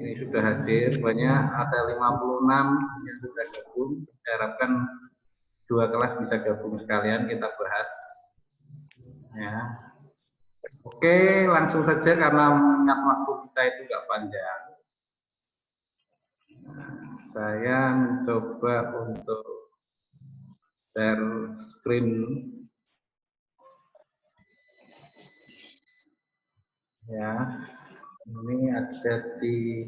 Ini sudah hadir banyak, ada 56 yang sudah gabung. Saya harapkan 2 kelas bisa gabung sekalian kita bahas. Ya. Oke, langsung saja karena mengingat waktu kita itu nggak panjang. Saya mencoba untuk share screen. Ya, ini ada di.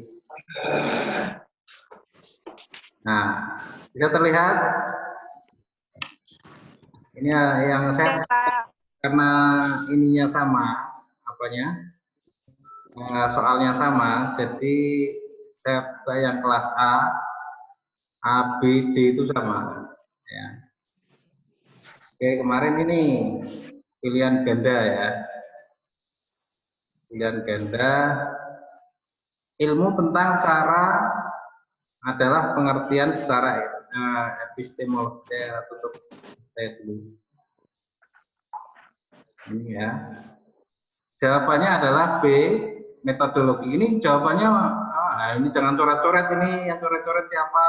Nah, bisa terlihat. Ini yang saya karena ininya sama, apanya? Soalnya sama, jadi saya yang kelas A, B, D itu sama. Ya. Oke, kemarin ini pilihan ganda ya. Pilihan ganda, ilmu tentang cara adalah pengertian secara epistemologi. Saya tutup saya dulu. Ini ya. Jawabannya adalah B, metodologi. Ini jawabannya, ini jangan coret-coret ini, yang coret-coret siapa?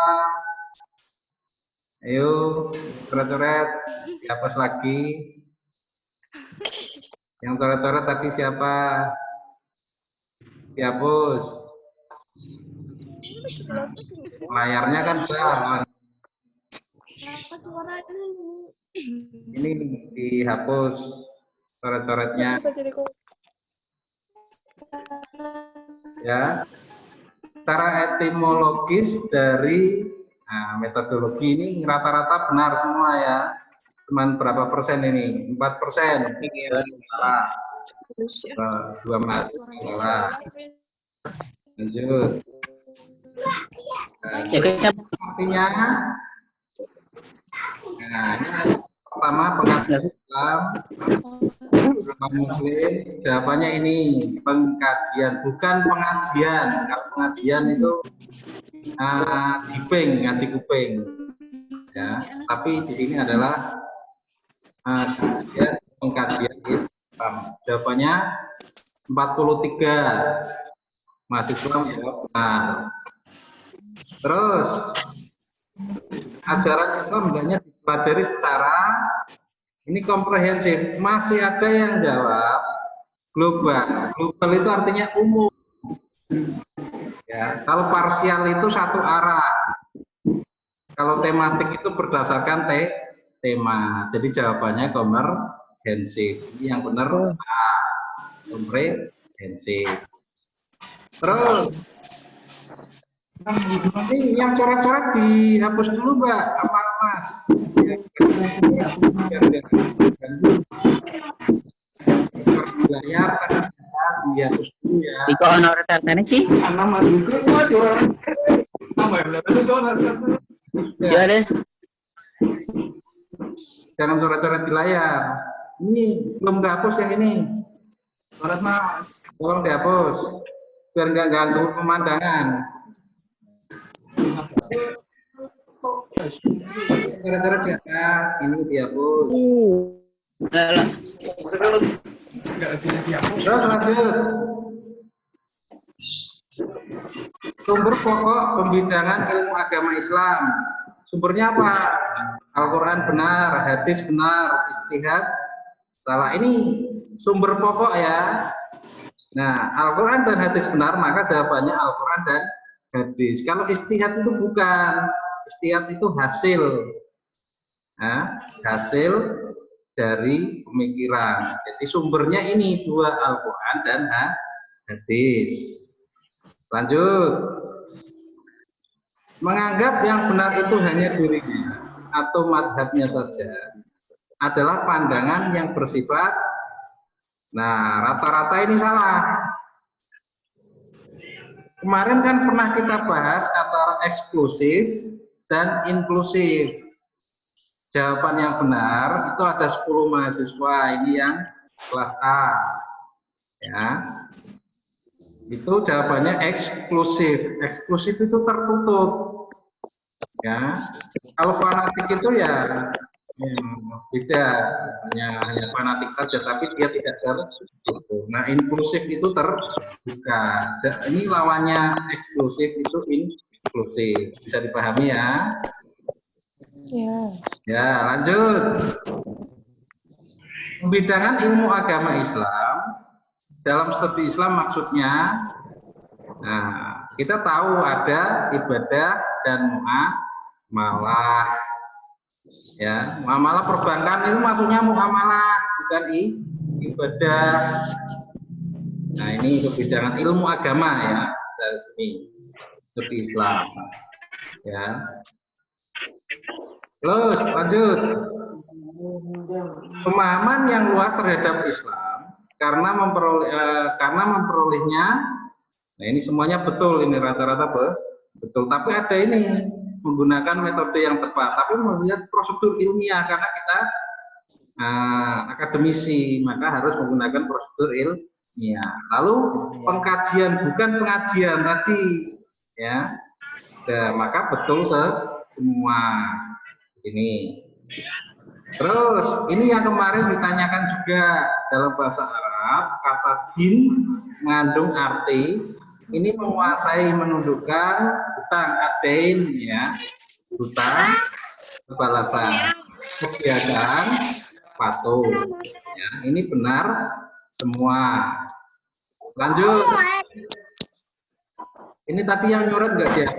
Ayo, coret-coret, dihapus lagi. Yang coret-coret tadi siapa? Dihapus. Layarnya kan besar. Ini dihapus coret-coretnya. Ya, secara etimologis dari metodologi ini rata-rata benar semua ya. Cuman berapa persen ini? 4%. Salah. 2 mahasiswa salah. Lanjut. Artinya, ini pertama pengajian Islam, Muslim. Jawabannya ini pengkajian, bukan pengajian. Kalau pengajian itu jiping, ngaji kuping. Ya, tapi di sini adalah pengkajian Islam. Jawabannya 43 mahasiswa menjawab benar. Terus ajaran Islam hendaknya dipelajari secara ini komprehensif. Masih ada yang jawab global. Global itu artinya umum. Ya, kalau parsial itu satu arah. Kalau tematik itu berdasarkan tema. Jadi jawabannya komprehensif. Ini yang benar komprehensif. Terus nanti yang coret-coret dihapus dulu, Mbak. Apa Mas? Layar dihapus dulu ya. Iko ono retartane sih? Nama juga jangan coret-coret di layar. Ini belum dihapus yang ini. Coret Mas. Tolong dihapus biar nggak ganggu pemandangan. Coret-coret siapa? Ini dihapus. Terus lanjut. Sumber pokok pembidangan ilmu agama Islam. Sumbernya apa? Al-Quran benar, hadis benar, ijtihad salah. Ini sumber pokok ya. Nah, Al-Quran dan hadis benar, maka jawabannya Al-Quran dan hadis. Kalau ijtihad itu bukan. Ijtihad itu hasil. Nah, hasil dari pemikiran. Jadi sumbernya ini dua, Al-Quran dan hadis. Lanjut. Menganggap yang benar itu hanya dirinya atau madhabnya saja adalah pandangan yang bersifat, nah rata-rata ini salah. Kemarin kan pernah kita bahas antara eksklusif dan inklusif. Jawaban yang benar itu ada 10 mahasiswa, ini yang kelas A. Ya. Itu jawabannya eksklusif. Eksklusif itu tertutup. Ya. Kalau fanatik itu ya Tidak hanya fanatik saja, tapi dia tidak itu. Nah, inklusif itu terbuka. Ini lawannya eksklusif itu inklusif. Bisa dipahami ya? Ya. Ya, lanjut. Pembidangan ilmu agama Islam dalam studi Islam maksudnya, nah, kita tahu ada ibadah dan muamalah. Ya, muamalah perbankan itu maksudnya muamalah, bukan ibadah. Nah, ini pembidangan ilmu agama ya dari sini studi Islam. Ya. Terus lanjut. Pemahaman yang luas terhadap Islam karena memperolehnya. Nah, ini semuanya betul, ini rata-rata betul. Tapi ada ini menggunakan metode yang tepat, tapi melihat prosedur ilmiah karena kita akademisi, maka harus menggunakan prosedur ilmiah. Lalu pengkajian bukan pengajian tadi, ya. Nah, maka betul semua ini. Terus ini yang kemarin ditanyakan juga dalam bahasa Arab, kata din mengandung arti ini menguasai menundukkan hutang adain ya, hutang kebalasan, kebiasaan patuh. Ya, ini benar semua. Lanjut. Ini tadi yang nyurat nggak dia?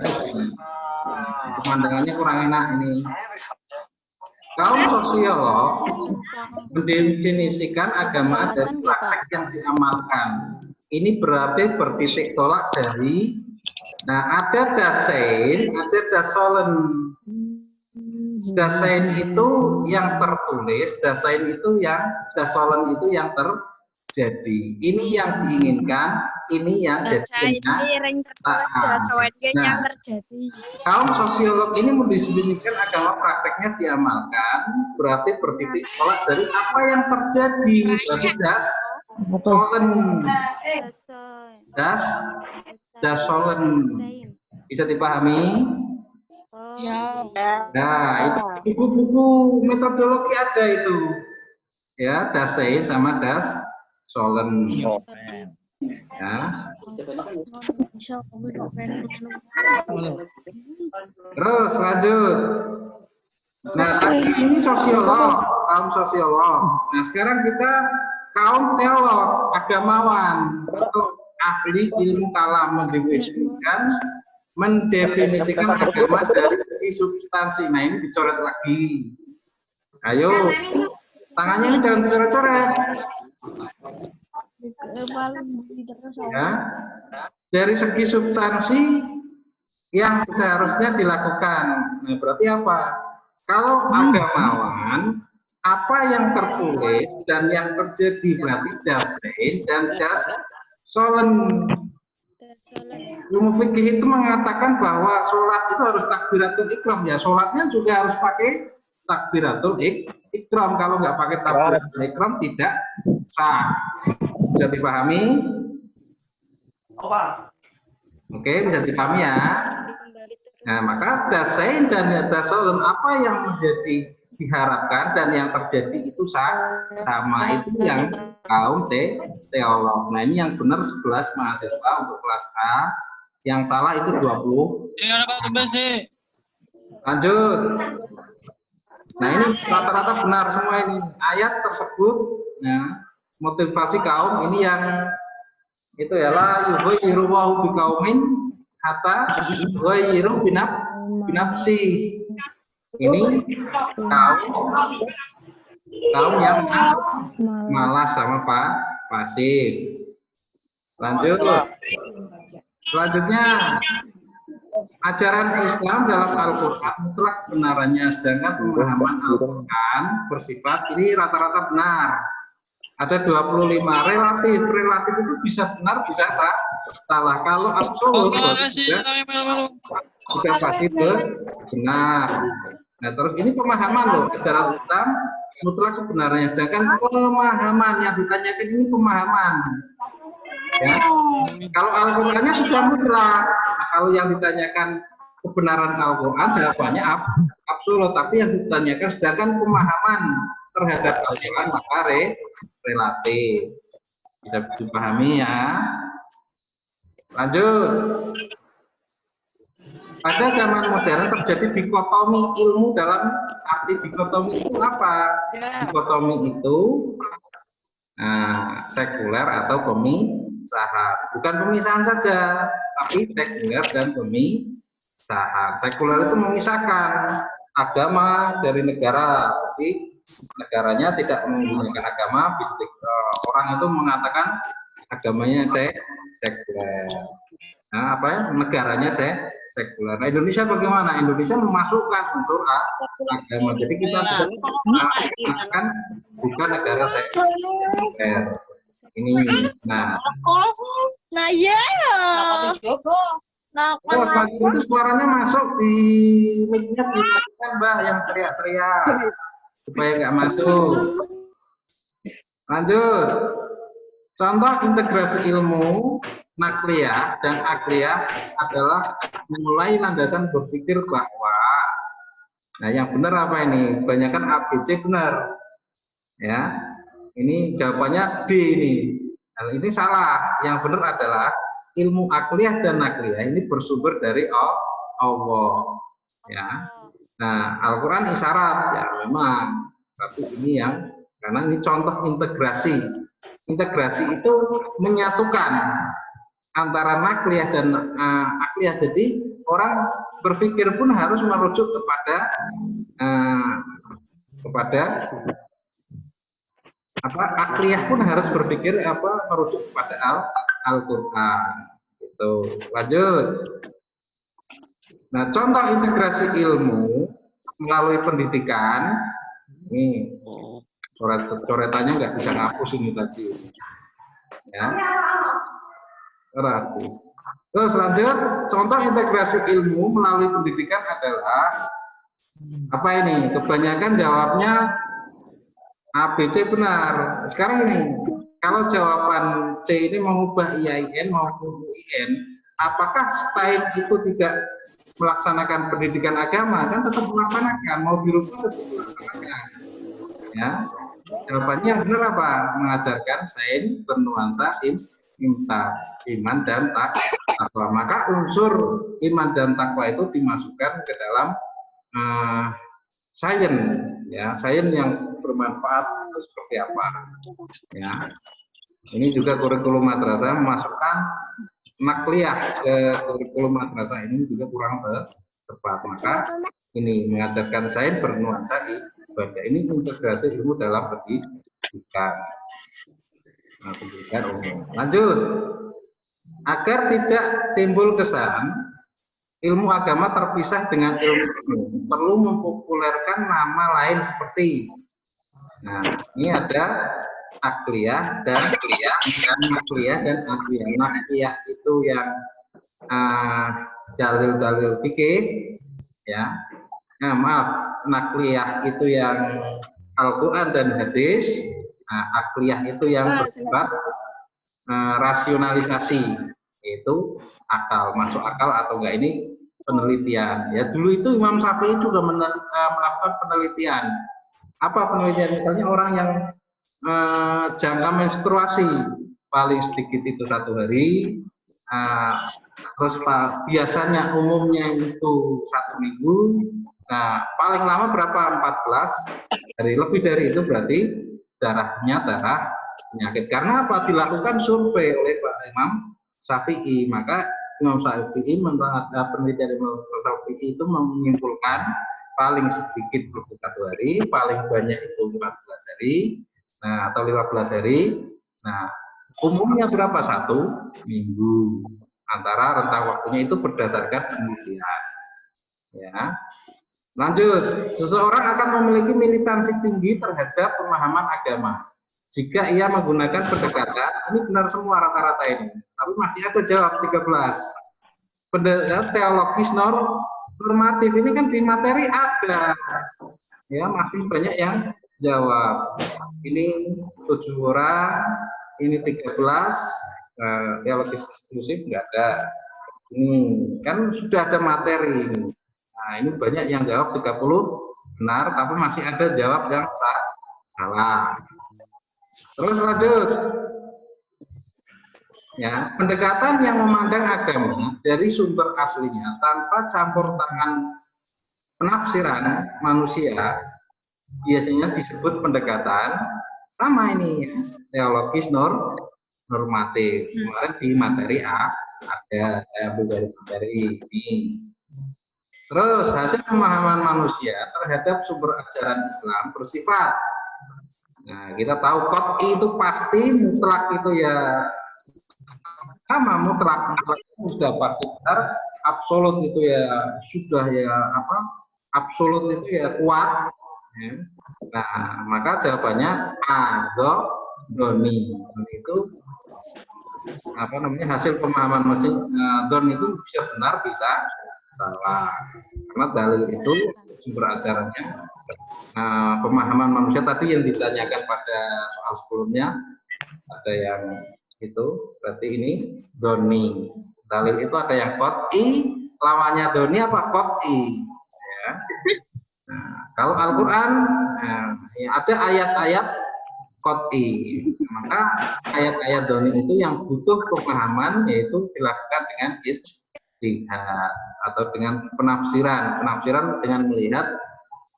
Pemandangannya kurang enak ini. Kaum sosiolog mendefinisikan agama dari praktek yang diamalkan. Ini berarti bertitik tolak dari, nah ada dasein, ada dasolen. Dasein itu yang tertulis, dasein itu yang, dasolen itu yang terjadi. Ini yang diinginkan, ini yang jadinya. Nah, kaum sosiolog ini mendefinisikan agama prakteknya diamalkan, berarti bertitik tolak dari apa yang terjadi. Berarti dasolen bisa dipahami? Ya. Nah, itu buku-buku metodologi ada itu, ya, dasein sama dasolen. Ya. Terus lanjut. Nah, tadi ini sosiolog, kaum sosiolog. Nah, sekarang kita kaum teolog, agamawan, atau ahli ilmu kalam mendefinisikan agama dari segi substansi. Nah, ini dicoret lagi. Ayo, tangannya ini jangan dicoret-coret. Ya, dari segi substansi yang seharusnya dilakukan. Nah, berarti apa? Kalau agamawan, apa yang tertulis dan yang terjadi berarti dasein dan dasolen. Ilmu fikih itu mengatakan bahwa sholat itu harus takbiratul ikram ya. Sholatnya juga harus pakai takbiratul ikram. Kalau nggak pakai takbiratul ikram tidak sah. Bisa dipahami? Oke, bisa dipahami ya. Nah, maka dasain dan dasolen apa yang menjadi diharapkan dan yang terjadi itu sama, itu yang kaum teolog. Nah, ini yang benar 11 mahasiswa untuk kelas A, yang salah itu 20. Lanjut. Nah, ini rata-rata benar semua ini. Ayat tersebut, ya, motivasi kaum ini yang itu ya, la yughayyiru wa biqaumin hatta yughayyiru binafsi. Ini kaum yang malas sama pasif. Lanjut. Selanjutnya, ajaran Islam dalam Al-Quran mutlak kebenarannya, sedangkan pemahaman Al-Quran bersifat ini rata-rata benar. Ada 25 relatif itu bisa benar bisa salah. Kalau absolut sudah pasti benar. Nah, terus ini pemahaman loh, ajaran Islam mutlak kebenarannya, sedangkan pemahaman yang ditanyakan ini pemahaman. Ya. Kalau Al-Qur'annya sudah mutlak. Nah, kalau yang ditanyakan kebenaran Al-Qur'an jawabannya absolut, tapi yang ditanyakan sedangkan pemahaman terhadap al-Quran maka relatif. Bisa dipahami ya. Lanjut. Pada zaman modern terjadi dikotomi ilmu dalam arti dikotomi itu apa? Dikotomi itu sekuler atau pemisahan. Bukan pemisahan saja, tapi sekuler dan pemisahan. Sekuler itu memisahkan agama dari negara, tapi negaranya tidak menggunakan agama. Orang itu mengatakan agamanya sekuler. Nah, negaranya sekuler. Nah, Indonesia bagaimana? Indonesia memasukkan unsur agama. Jadi kita bisa mengatakan bukan negara sekuler. Ini, nah ya. Itu suaranya masuk di mic-nya dimatikan, Mbak, yang teriak-teriak supaya nggak masuk. Lanjut. Contoh integrasi ilmu nakliyah dan akliyah adalah memulai landasan berpikir bahwa, nah yang benar apa ini? Kebanyakan ABC benar, ya. Ini jawabannya D ini. Nah, ini salah. Yang benar adalah ilmu akliyah dan nakliyah ini bersumber dari Allah, ya. Nah, Al-Quran isyarat, ya memang. Tapi ini yang karena ini contoh integrasi. Integrasi itu menyatukan antara nakliyah dan akliyah. Jadi orang berpikir pun harus merujuk kepada akliyah pun harus berpikir merujuk kepada Al-Quran. Gitu. Lanjut. Nah, contoh integrasi ilmu melalui pendidikan. Ini coretannya nggak bisa ngapus ini tadi. Ya. Terus lanjut, contoh integrasi ilmu melalui pendidikan adalah apa ini? Kebanyakan jawabnya ABC benar. Sekarang ini, kalau jawaban C ini mengubah IAIN maupun UIN, apakah STAIN itu tidak melaksanakan pendidikan agama? Kan tetap melaksanakan, mau dirubah tetap melaksanakan. Ya, jawabannya yang benar apa? Mengajarkan sains bernuansa iman dan takwa. Maka unsur iman dan takwa itu dimasukkan ke dalam sains, ya, sains yang bermanfaat itu seperti apa, ya. Ini juga kurikulum madrasah memasukkan nakliyah ke kurikulum madrasah ini juga kurang tepat. Maka ini mengajarkan sains bernuansa ibadah. Ini integrasi ilmu dalam pendidikan. Nah, pendidikan umum. Lanjut. Agar tidak timbul kesan ilmu agama terpisah dengan ilmu umum, perlu mempopulerkan nama lain seperti. Nah, ini ada akliyah dan nakliyah dan akliyah. Nakliyah itu yang dalil-dalil fikih, ya. Nah, maaf, nakliyah itu yang Al-Quran dan hadis. Nah, akliyah itu yang bersifat rasionalisasi, yaitu akal, masuk akal atau enggak, ini penelitian. Ya, dulu itu Imam Syafi'i juga melakukan penelitian. Apa penelitian? Misalnya orang yang jangka menstruasi paling sedikit itu 1 hari, terus biasanya umumnya itu 1 minggu, nah paling lama berapa? 14 hari. Lebih dari itu berarti darahnya darah penyakit. Karena apa? Dilakukan survei oleh Pak Imam Syafi'i. Maka Imam Syafi'i, menurut penelitian Imam Syafi'i itu menyimpulkan paling sedikit 21 hari, paling banyak itu 14 hari, nah, atau 15 hari. Nah, umumnya berapa? 1 minggu. Antara rentang waktunya itu berdasarkan penelitian. Ya. Lanjut, seseorang akan memiliki militansi tinggi terhadap pemahaman agama jika ia menggunakan pendekatan, ini benar semua rata-rata ini, tapi masih ada jawab 13. Pendekatan teologis normatif ini kan di materi ada, ya, masih banyak yang jawab. Ini 7 orang, ini 13, teologis eksklusif nggak ada. Ini kan sudah ada materi ini. Nah, ini banyak yang jawab 30 benar, tapi masih ada jawab yang salah. Terus lanjut. Ya, pendekatan yang memandang agama dari sumber aslinya tanpa campur tangan penafsiran manusia biasanya disebut pendekatan sama ini teologis normatif. Kemarin di materi A ada, saya ambil dari materi ini. Terus hasil pemahaman manusia terhadap sumber ajaran Islam bersifat. Nah, kita tahu qat'i itu pasti, mutlak itu ya sama, mutlak itu sudah pasti benar, absolut itu ya sudah ya apa? Absolut itu ya kuat. Ya. Nah, maka jawabannya A, doni. Itu apa namanya hasil pemahaman masing don itu bisa benar bisa salah karena dalil itu sumber ajarannya pemahaman manusia tadi yang ditanyakan pada soal sebelumnya ada yang itu berarti ini doni dalil itu ada yang qat'i lawannya doni apa qat'i ya. Nah, kalau Al-Quran ada ayat-ayat qat'i maka ayat-ayat doni itu yang butuh pemahaman yaitu dilakukan dengan ijtihad atau dengan penafsiran dengan melihat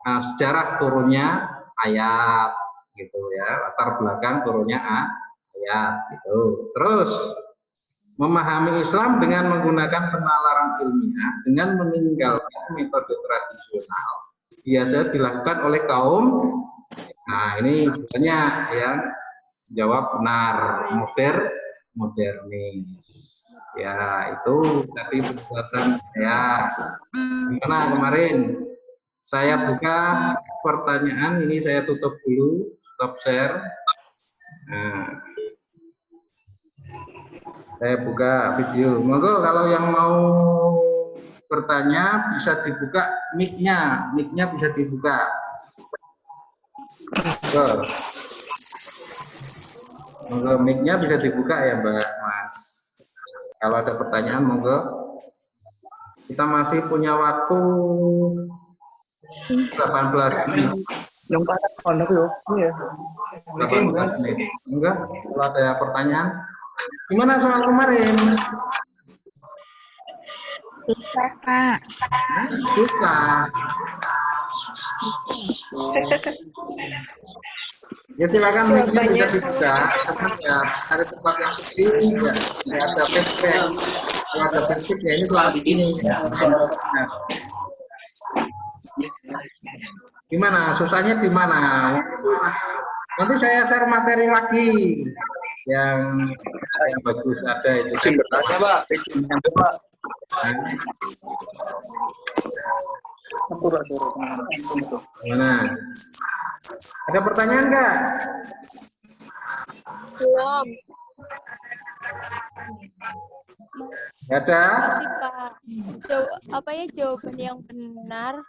sejarah turunnya ayat gitu ya latar belakang turunnya ayat gitu. Terus memahami Islam dengan menggunakan penalaran ilmiah dengan meninggalkan metode tradisional biasa dilakukan oleh kaum ini banyak yang jawab benar modernis ya itu tadi penjelasan ya gimana kemarin saya buka pertanyaan ini saya tutup dulu stop share saya buka video monggo kalau yang mau bertanya bisa dibuka mic-nya bisa dibuka monggo mic-nya bisa dibuka ya Mbak Mas. Kalau ada pertanyaan monggo. Kita masih punya waktu 18 menit. Yang pada pondok loh. Iya. 18 menit. Enggak, kalau ada pertanyaan. Gimana soal kemarin? Susah, Pak. Susah. Ya silakan mic-nya bisa dibuka. Ya, ada tempat yang sepi, ya ada backpack. Kalau ada backpack ya ini soal ini. Gimana? Susahnya di mana? Nanti saya share materi lagi yang bagus ada itu. Bertanya Pak, Pak. Nah, ada pertanyaan nggak? Belum. Nggak ada? Masih, Pak. Jawaban yang benar?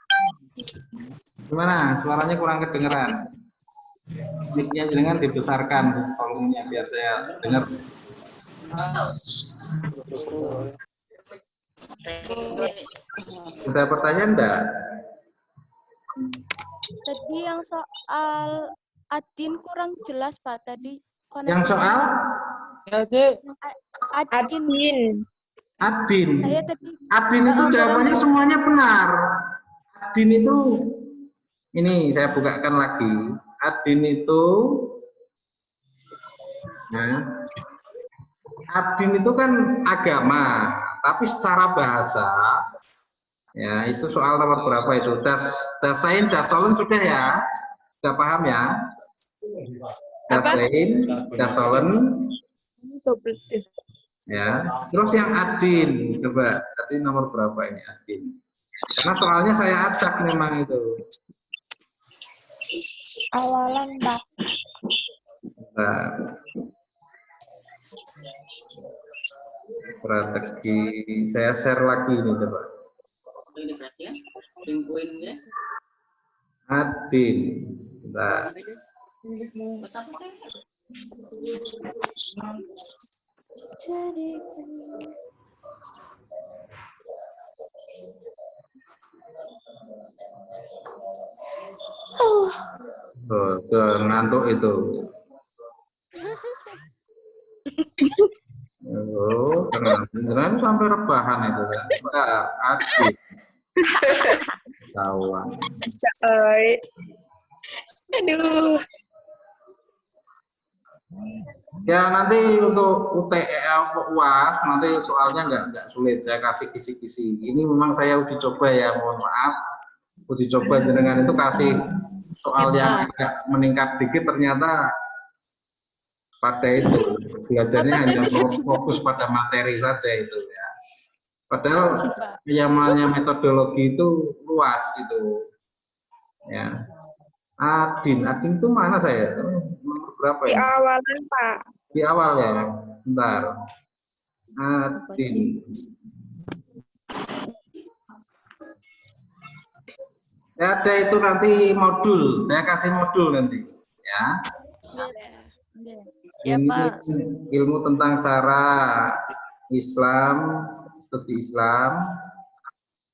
Gimana? Suaranya kurang kedengeran. Mic-nya jangan dibesarkan volumenya biar saya dengar. Ada pertanyaan enggak? Tadi yang soal adin kurang jelas, Pak. Tadi Yang soal? Adin. Adin. Saya tadi Adin itu jawabannya semuanya benar. Adin itu ini saya bukakan lagi. Adin itu adin itu kan agama, tapi secara bahasa ya itu soal nomor berapa itu? Dasain, dasolen sudah ya? Sudah paham ya? Dasain, dasolen. Ya. Terus yang adin, coba tadi nomor berapa ini adin? Karena soalnya saya acak memang itu. awalan, Pak. Nah, strategi saya share lagi ini coba. Adin. Nah. Tuh, ngantuk itu. Oh, beneran sampai rebahan itu kan. Aduh, kawan. Aduh. Ya nanti untuk UAS nanti soalnya nggak sulit, saya kasih kisi-kisi. Ini memang saya uji coba ya, mohon maaf. Uji coba jenengan itu kasih soal yang agak meningkat dikit, ternyata pada itu belajarnya hanya fokus pada materi saja itu ya. Padahal yang namanya metodologi itu luas itu. Ya. Adin itu mana saya? Nomor berapa Di ya? awalan, Pak. Di awal ya, bentar. Adin. Ya, ada itu nanti modul, saya kasih modul nanti, ya. Siapa? Ini ilmu tentang cara Islam, studi Islam,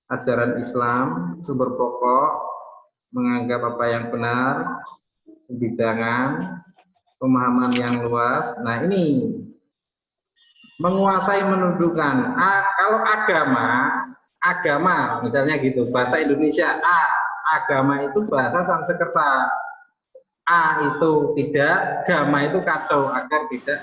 ajaran Islam, sumber pokok, menganggap apa yang benar, bidangan, pemahaman yang luas. Nah ini menguasai menundukkan. Kalau agama misalnya gitu, bahasa Indonesia agama itu bahasa Sanskerta. Itu tidak, gama itu kacau, agar tidak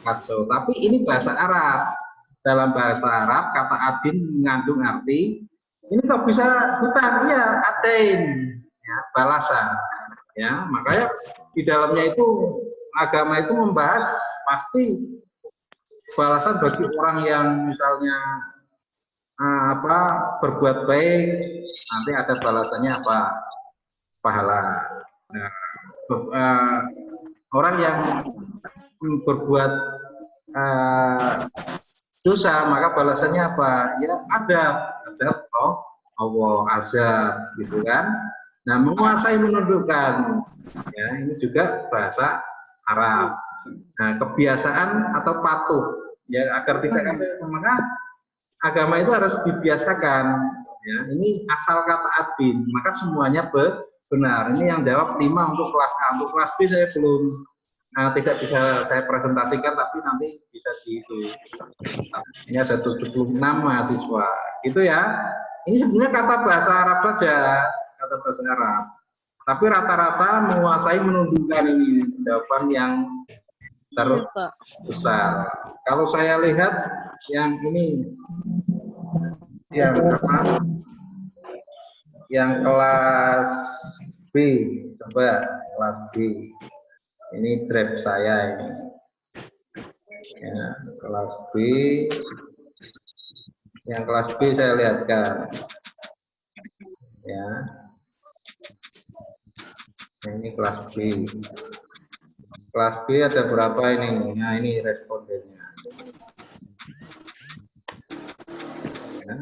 kacau. Tapi ini bahasa Arab. Dalam bahasa Arab kata adin mengandung arti ini kok bisa hutang, iya atain, ya, balasan, ya. Makanya di dalamnya itu agama itu membahas pasti balasan bagi orang yang misalnya berbuat baik, nanti ada balasannya apa, pahala. Nah, orang yang berbuat dosa, maka balasannya apa? Ya ada Allah azab, gitu kan. Nah, menguasai menundukkan, ya ini juga bahasa Arab. Nah, kebiasaan atau patuh, ya agar tidak ada, maka agama itu harus dibiasakan. Ya, ini asal kata adin, maka semuanya benar. Ini yang jawab 5 untuk kelas A. Untuk kelas B saya belum tidak bisa saya presentasikan, tapi nanti bisa itu. Ini ada 76 mahasiswa, gitu ya. Ini sebenarnya kata bahasa Arab saja, kata bahasa Arab. Tapi rata-rata menguasai menundukkan ini jawaban yang terbesar. Kalau saya lihat yang ini, yang apa? Yang kelas B, coba kelas B. Ini draft saya ini. Ya, kelas B. Yang kelas B saya lihatkan. Ya. Ini kelas B. Kelas B ada berapa ini? Nah, ini respondennya. Ya,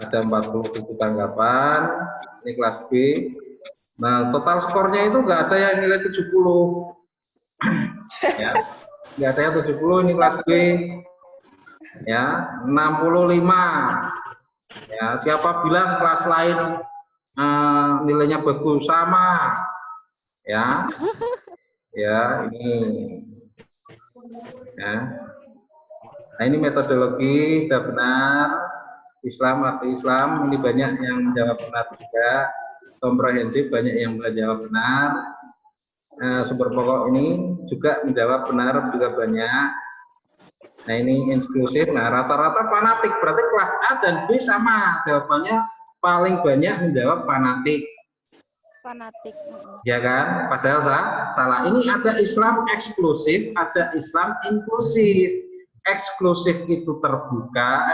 ada 47 tanggapan. Ini kelas B. Nah, total skornya itu enggak ada yang nilai 70. Ya, nggak ada yang 70, ini kelas B. Ya, 65. Ya, siapa bilang kelas lain nilainya bagus, sama. Ya. Ya, ini. Ya. Nah, ini metodologi sudah benar. Islam, arti Islam, ini banyak yang menjawab benar juga. Komprehensif, banyak yang menjawab benar. Sumber pokok ini juga menjawab benar juga banyak. Nah ini inklusif. Nah rata-rata fanatik, berarti kelas A dan B sama jawabannya, paling banyak menjawab fanatik. Fanatik. Ya kan? Padahal salah. Ini ada Islam eksklusif, ada Islam inklusif. Eksklusif itu terbuka,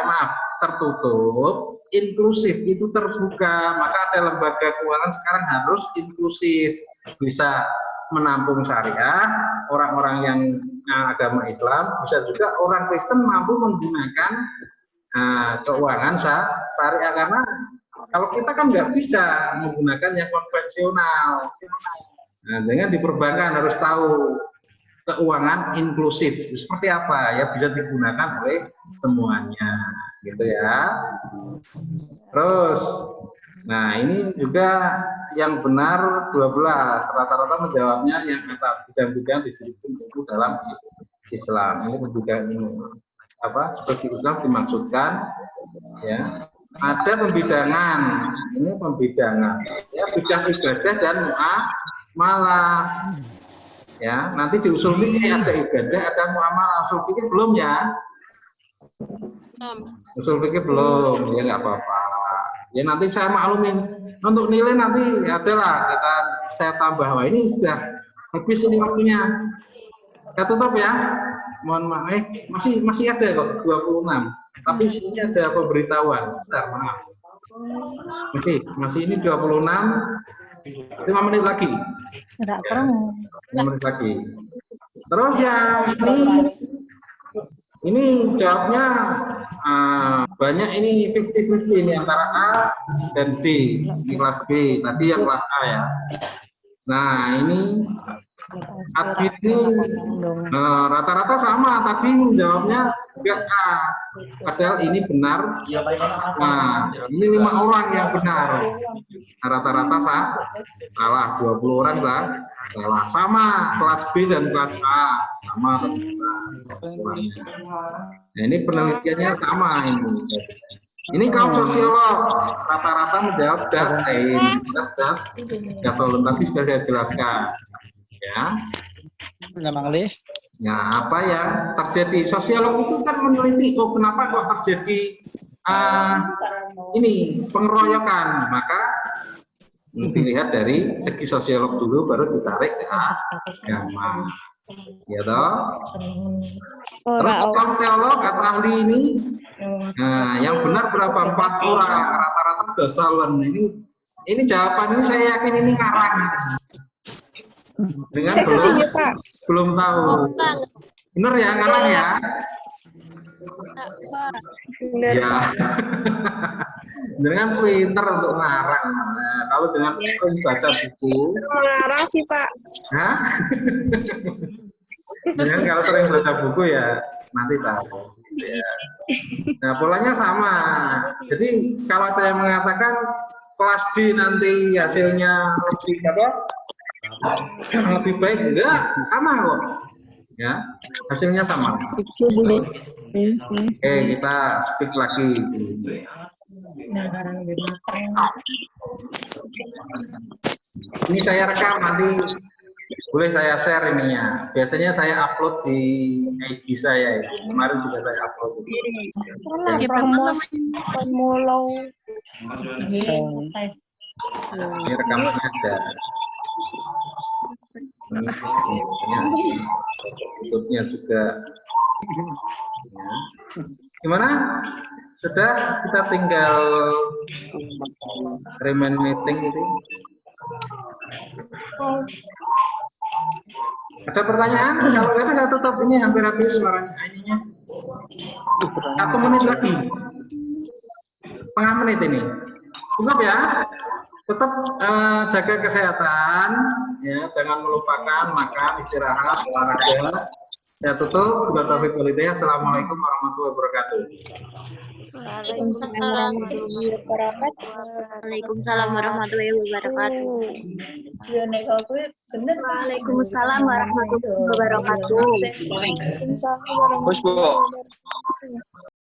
tertutup. Inklusif itu terbuka. Maka ada lembaga keuangan sekarang harus inklusif, bisa menampung syariah, orang-orang yang agama Islam, bisa juga orang Kristen mampu menggunakan keuangan syariah, karena kalau kita kan nggak bisa menggunakan yang konvensional. Nah, dengan di perbankan harus tahu keuangan inklusif seperti apa, ya bisa digunakan oleh semuanya, gitu ya. Terus Nah, ini juga yang benar 12. Rata-rata menjawabnya yang atas. Bidang-bidang disebut itu dalam Islam. Ini pembidang ini. Apa? Seperti Islam dimaksudkan, ya. Ada pembidangan. Ini pembidangan. Ya, bidang ibadah dan muamalah. Ya, nanti di usul fikih ada ibadah, ada muamalah. Usul fikih belum ya? Usul fikih belum, ya nggak apa-apa. Ya nanti saya maklumin untuk nilai nanti adalah saya tambah. Wah, ini sudah habis ini waktunya. Kita tutup ya. Mohon maaf, masih ada kok 26. Tapi ini ada pemberitahuan. Bentar, maaf. Masih ini 26. 5 menit lagi. Enggak pernah. 5 menit lagi. Terus yang ini jawabnya banyak, ini 50-50 ini antara A dan D. Ini kelas B, tadi yang kelas A ya. Nah, ini Adit ini rata-rata sama, tadi jawabnya juga A. Padahal ini benar. Nah, ini 5 orang yang benar. Rata-rata salah, 20 orang salah. Sama kelas B dan kelas A, sama. Nah, ini penelitiannya sama ini. Ini kaum sosiolog rata-rata menjawab das solon, tadi sudah saya jelaskan. Ya. Ya, apa yang terjadi? Sosiolog itu kan meneliti, oh kenapa kok terjadi ini pengeroyokan, maka dilihat dari segi sosiolog dulu, baru ditarik ke agama. Ya toh? Terus kaum teolog atau ahli ini, nah, yang benar berapa? 4 orang, rata-rata dosalon. Ini jawaban ini saya yakin ini ngarang. Dengan belum tahu. Bener ya, ngarang ya? Ya. Dengan pinter untuk ngarang. Nah, kalau dengan baca buku. Ngarang sih Pak. Hah? Dengan kalau sering baca buku ya nanti tahu. Ya. Nah, polanya sama. Jadi kalau saya mengatakan kelas D nanti hasilnya lebih baik, enggak, sama kok. Ya, hasilnya sama. Oke, kita speak lagi. Ini saya rekam, nanti boleh saya share ininya. Biasanya saya upload di IG saya. Kemarin juga saya upload. Ini rekamannya ada. Tutupnya juga. Ya. Gimana? Sudah, kita tinggal remind meeting itu. Ada pertanyaan? Kalau nggak ada, saya tutup. Ini hampir habis suaranya. Ininya 1 menit lagi. Setengah menit ini. Cukup ya. Tetap jaga kesehatan, ya, jangan melupakan makan, istirahat, olahraga. Saya tutup. Assalamualaikum warahmatullahi wabarakatuh. Waalaikumsalam warahmatullahi wabarakatuh. Waalaikumsalam warahmatullahi wabarakatuh. Bos, Bu.